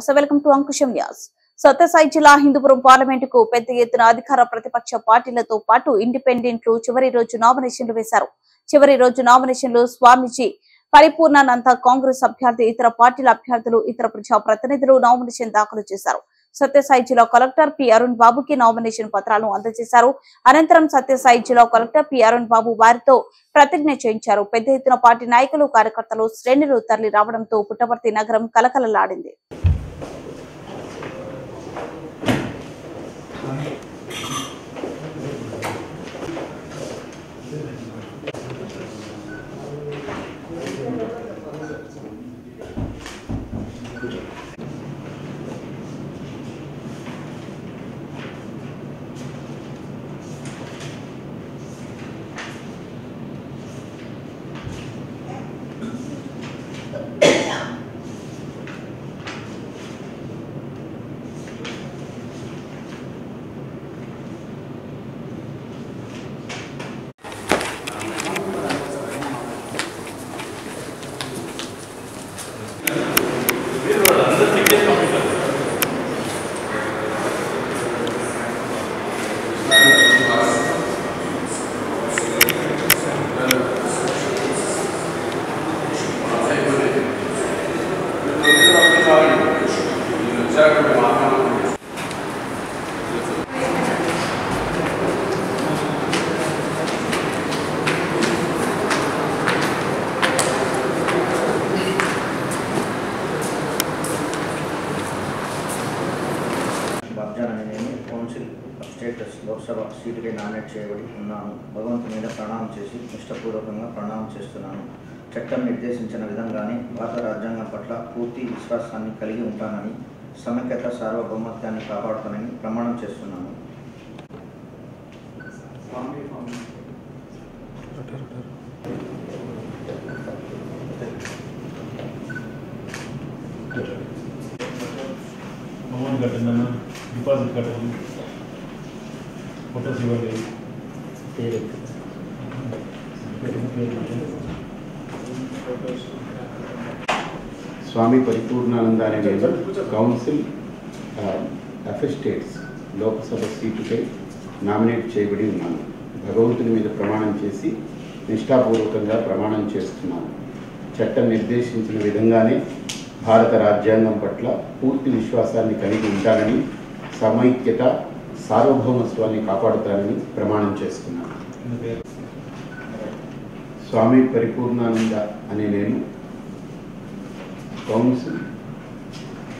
నమస్తే, welcome to Ankusam news. Sathya Sai జిల్లా హిందూపురం పార్లమెంటుకు పెద్ద ఎత్తున అధికార ప్రతిపక్ష పార్టీలతో పాటు ఇండిపెండెంట్లు చివరి రోజు నామినేషన్లు వేశారు. చివరి రోజు నామినేషన్లు స్వామీజీ పరిపూర్ణానంద, కాంగ్రెస్ అభ్యర్థి, ఇతర పార్టీల అభ్యర్థులు, ఇతర ప్రజా ప్రతినిధులు నామినేషన్ దాఖలు చేశారు. సత్యసాయి జిల్లా కలెక్టర్ పి అరుణ్ బాబుకి నామినేషన్ పత్రాలను అందజేశారు. అనంతరం సత్యసాయి జిల్లా కలెక్టర్ పి అరుణ్ బాబు వారితో ప్రతిజ్ఞ చేయించారు. పెద్ద ఎత్తున పార్టీ నాయకులు, కార్యకర్తలు శ్రేణులు తరలి రావడంతో పుట్టపర్తి నగరం కలకలలాడింది. లోక్సభ సీటుకి నామినేట్ చేయబడి ఉన్నాను. భగవంతుని మీద ప్రణామం చేసి నిష్ఠపూర్వకంగా ప్రణామం చేస్తున్నాను. చట్టం నిర్దేశించిన విధంగానే భారత రాజ్యాంగం పట్ల పూర్తి విశ్వాసాన్ని కలిగి ఉంటానని, సమైక్యత, సార్వభౌమత్వాన్ని కాపాడుతానని ప్రమాణం చేస్తున్నాను. డిపాజిట్ కట్టాలి, ఫోటోస్ ఇవ్వాలి, స్వామి పరిపూర్ణానంద అనే నేను కౌన్సిల్ అఫెస్టేట్స్ లోక్సభ సీటుపై నామినేట్ చేయబడి ఉన్నాను. భగవంతుని మీద ప్రమాణం చేసి నిష్ఠాపూర్వకంగా ప్రమాణం చేస్తున్నాను. చట్టం నిర్దేశించిన విధంగానే భారత రాజ్యాంగం పట్ల పూర్తి విశ్వాసాన్ని కలిగి ఉంటానని, సమైక్యత, సార్వభౌమత్వాన్ని కాపాడుతానని ప్రమాణం చేస్తున్నాను. స్వామి పరిపూర్ణానంద అనే నేను కౌన్సిల్